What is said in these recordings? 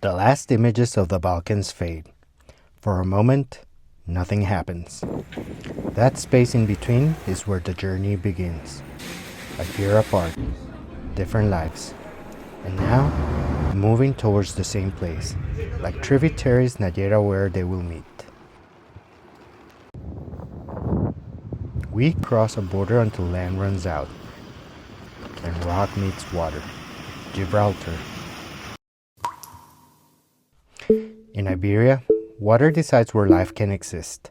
The last images of the Balkans fade. For a moment, nothing happens. That space in between is where the journey begins. A year apart, different lives. And now, moving towards the same place, like tributaries not yet aware they will meet. We cross a border until land runs out, and rock meets water. Gibraltar. In Iberia, water decides where life can exist.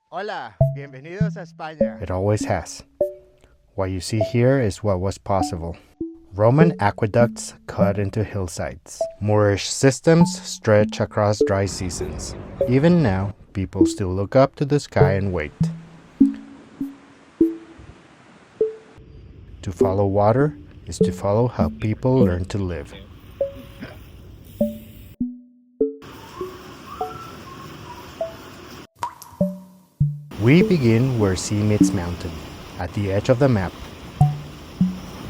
Hola, bienvenidos a España. It always has. What you see here is what was possible. Roman aqueducts cut into hillsides. Moorish systems stretch across dry seasons. Even now, people still look up to the sky and wait. To follow water is to follow how people learn to live. We begin where sea meets mountain, at the edge of the map.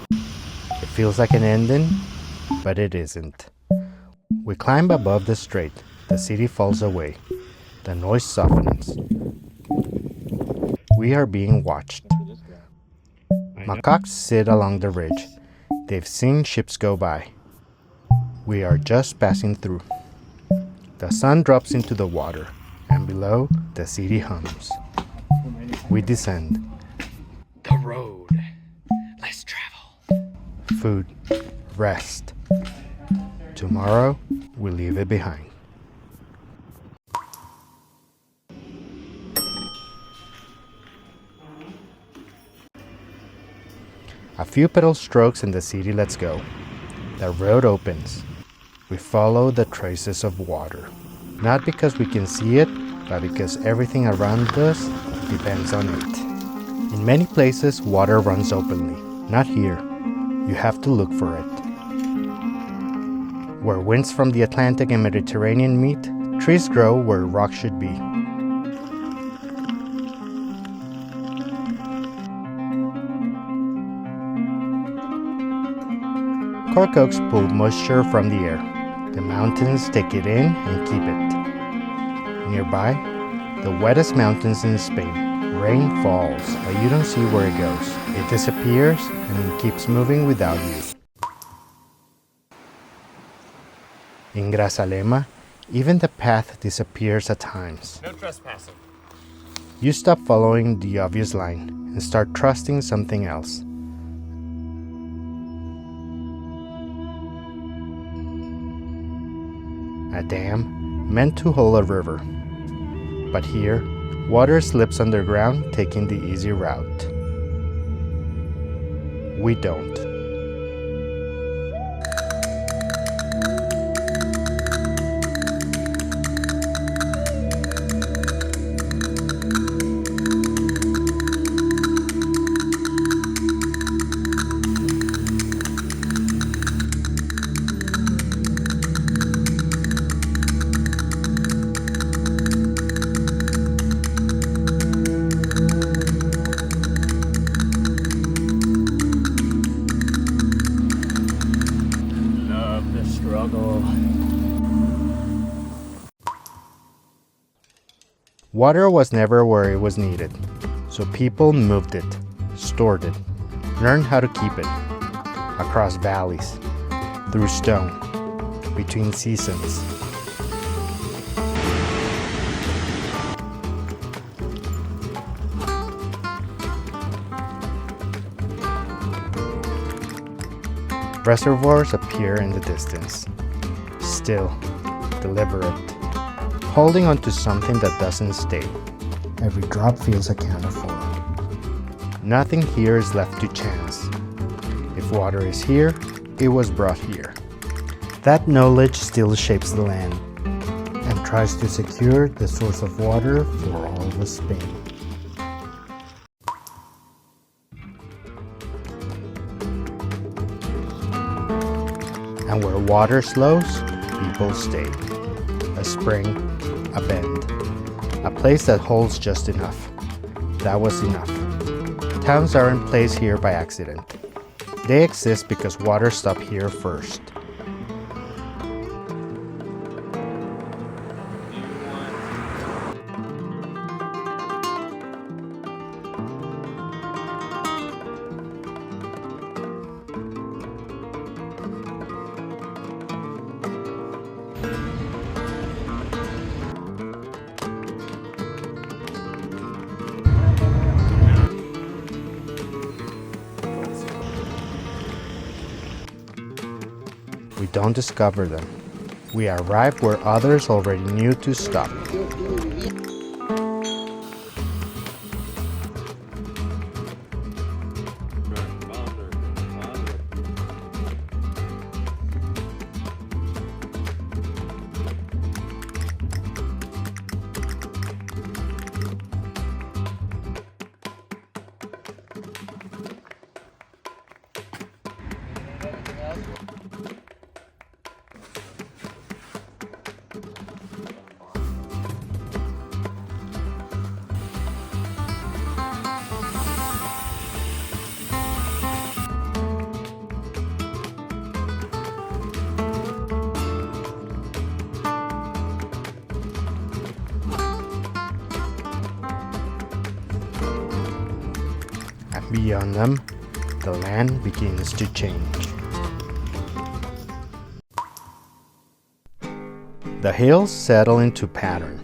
It feels like an ending, but it isn't. We climb above the strait, the city falls away, the noise softens. We are being watched. Macaques sit along the ridge. They've seen ships go by. We are just passing through. The sun drops into the water, and below, the city hums. We descend. The road. Let's travel. Food. Rest. Tomorrow, we leave it behind. A few pedal strokes and the city lets go. The road opens. We follow the traces of water. Not because we can see it, but because everything around us depends on it. In many places, water runs openly. Not here. You have to look for it. Where winds from the Atlantic and Mediterranean meet, trees grow where rock should be. Cork oaks pull moisture from the air. The mountains take it in and keep it. Nearby, the wettest mountains in Spain. Rain falls, but you don't see where it goes. It disappears and keeps moving without you. In Grazalema, even the path disappears at times. No trespassing. You stop following the obvious line and start trusting something else. A dam meant to hold a river. But here, water slips underground, taking the easy route. We don't. Water was never where it was needed, so people moved it, stored it, learned how to keep it, across valleys, through stone, between seasons. Reservoirs appear in the distance, still, deliberate, holding on to something that doesn't stay. Every drop feels accounted for. Nothing here is left to chance. If water is here, it was brought here. That knowledge still shapes the land and tries to secure the source of water for all of Spain. And where water slows, people stay. A spring, a bend, a place that holds just enough. That was enough. Towns aren't placed here by accident. They exist because water stopped here first. We don't discover them. We arrive where others already knew to stop. Beyond them, the land begins to change. The hills settle into pattern.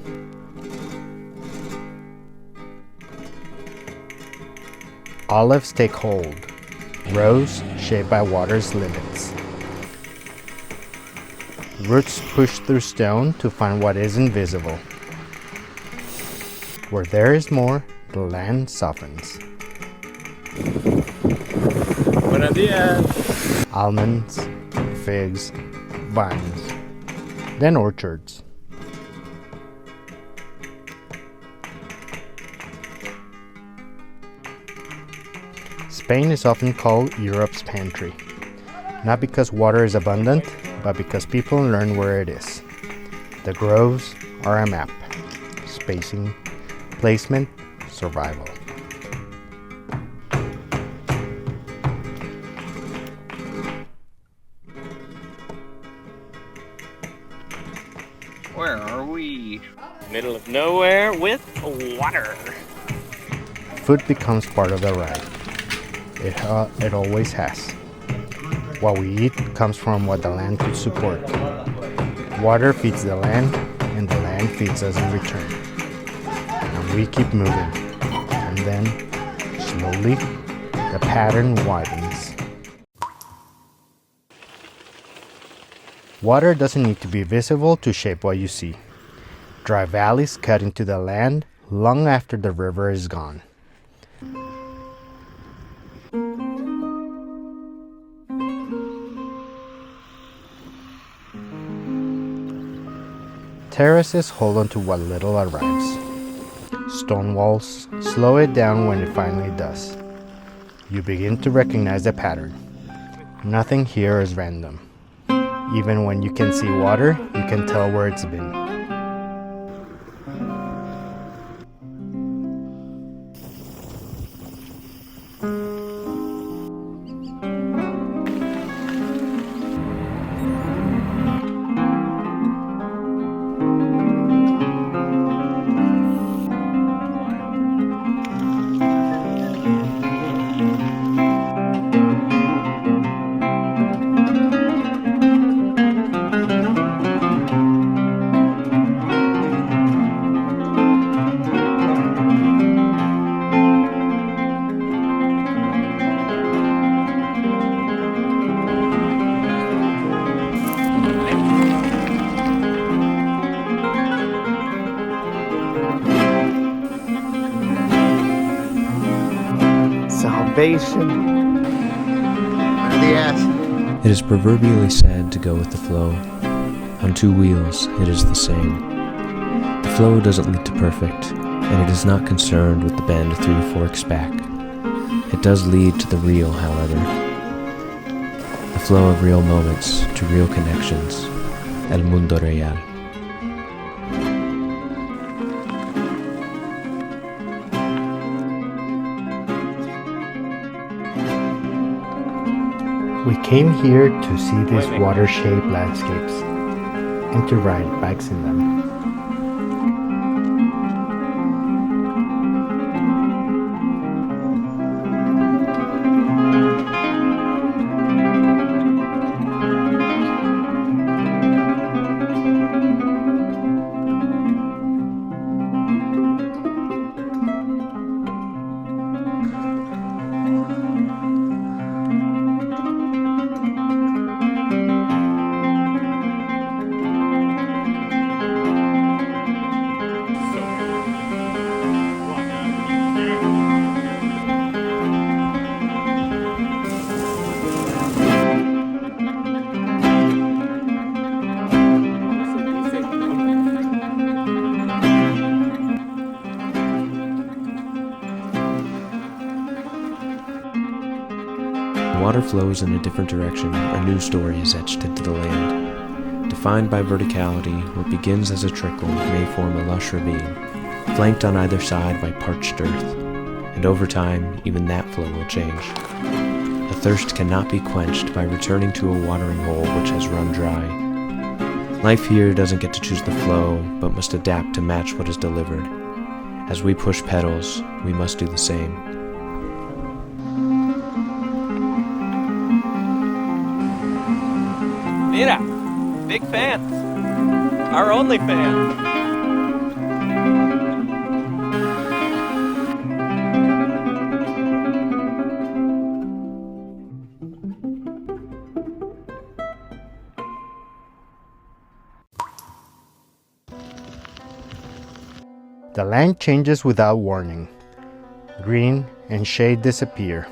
Olives take hold, rows shaped by water's limits. Roots push through stone to find what is invisible. Where there is more, the land softens. Buenos dias. Almonds, figs, vines, then orchards. Spain is often called Europe's pantry, not because water is abundant, but because people learn where it is. The groves are a map: spacing, placement, survival. Where are we? Middle of nowhere with water. Food becomes part of the ride. It always has. What we eat comes from what the land could support. Water feeds the land, and the land feeds us in return. And we keep moving. And then, slowly, the pattern widens. Water doesn't need to be visible to shape what you see. Dry valleys cut into the land long after the river is gone. Terraces hold on to what little arrives. Stone walls slow it down when it finally does. You begin to recognize the pattern. Nothing here is random. Even when you can see water, you can tell where it's been. Salvation. Buenos dias. It is proverbially said to go with the flow. On two wheels, it is the same. The flow doesn't lead to perfect, and it is not concerned with the bend 3 forks back. It does lead to the real, however. The flow of real moments to real connections. El mundo real. We came here to see these water-shaped landscapes and to ride bikes in them. When water flows in a different direction, a new story is etched into the land. Defined by verticality, what begins as a trickle may form a lush ravine, flanked on either side by parched earth, and over time, even that flow will change. A thirst cannot be quenched by returning to a watering hole which has run dry. Life here doesn't get to choose the flow, but must adapt to match what is delivered. As we push pedals, we must do the same. Mira, big fans. Our only fans. The land changes without warning. Green and shade disappear.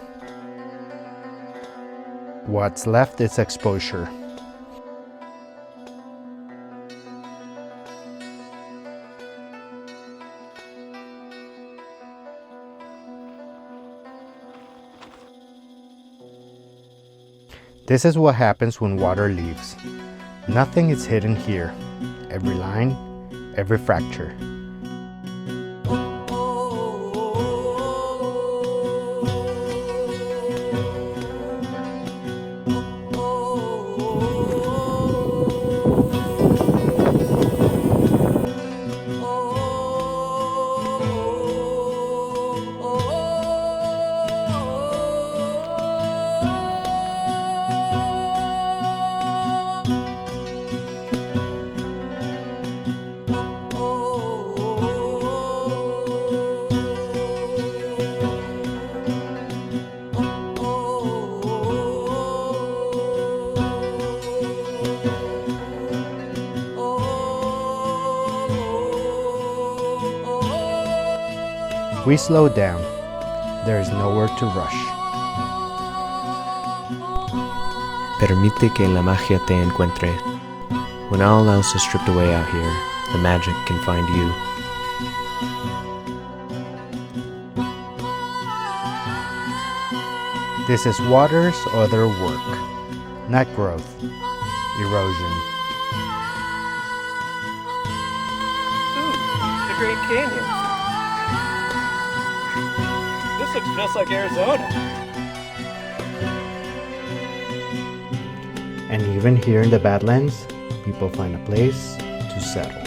What's left is exposure. This is what happens when water leaves. Nothing is hidden here. Every line, every fracture. We slow down. There is nowhere to rush. Permite que la magia te encuentre. When all else is stripped away out here, the magic can find you. This is water's other work, not growth, erosion. Ooh, the Great Canyon. This looks just like Arizona. And even here in the Badlands, people find a place to settle.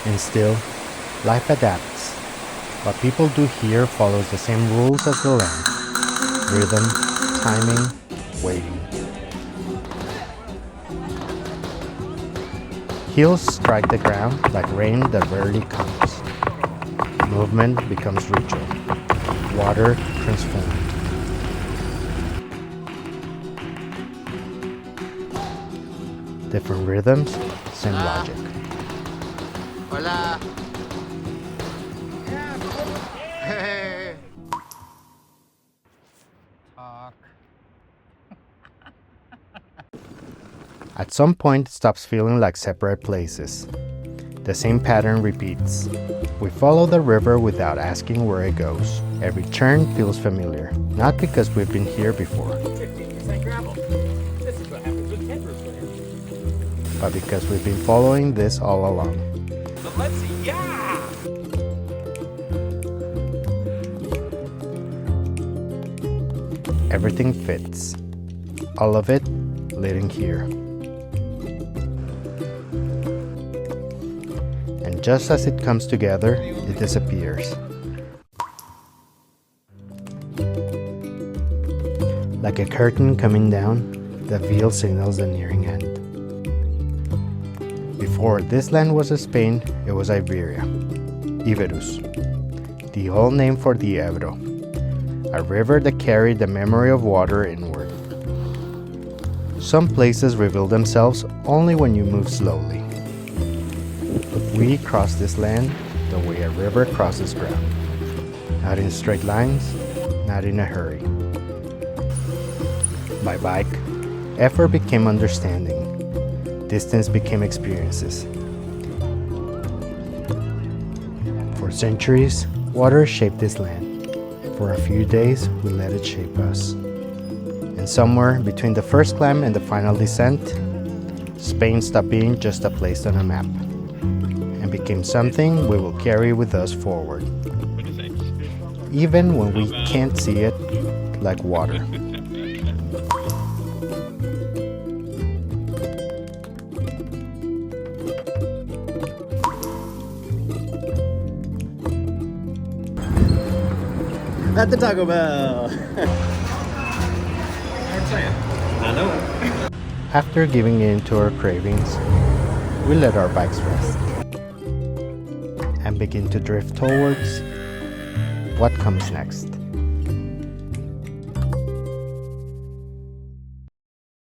And still, life adapts. What people do here follows the same rules as the land. Rhythm, timing, waiting. Hills strike the ground like rain that rarely comes. Movement becomes ritual. Water transformed. Different rhythms, same logic. Hola. Hey. Talk. At some point, it stops feeling like separate places. The same pattern repeats. We follow the river without asking where it goes. Every turn feels familiar, not because we've been here before, 15% gravel. This is what happens with 10%. but because we've been following this all along. But let's see, yeah! Everything fits. All of it leading here. And just as it comes together, it disappears. Like a curtain coming down, the veil signals the nearing end. Before this land was Spain, it was Iberia. Iberus, the old name for the Ebro, a river that carried the memory of water inward. Some places reveal themselves only when you move slowly. But we cross this land the way a river crosses ground. Not in straight lines, not in a hurry. By bike, effort became understanding. Distance became experiences. For centuries, water shaped this land. For a few days, we let it shape us. And somewhere between the first climb and the final descent, Spain stopped being just a place on a map and became something we will carry with us forward, even when we can't see it like water. At the Taco Bell. I know. After giving in to our cravings, we let our bikes rest and begin to drift towards what comes next.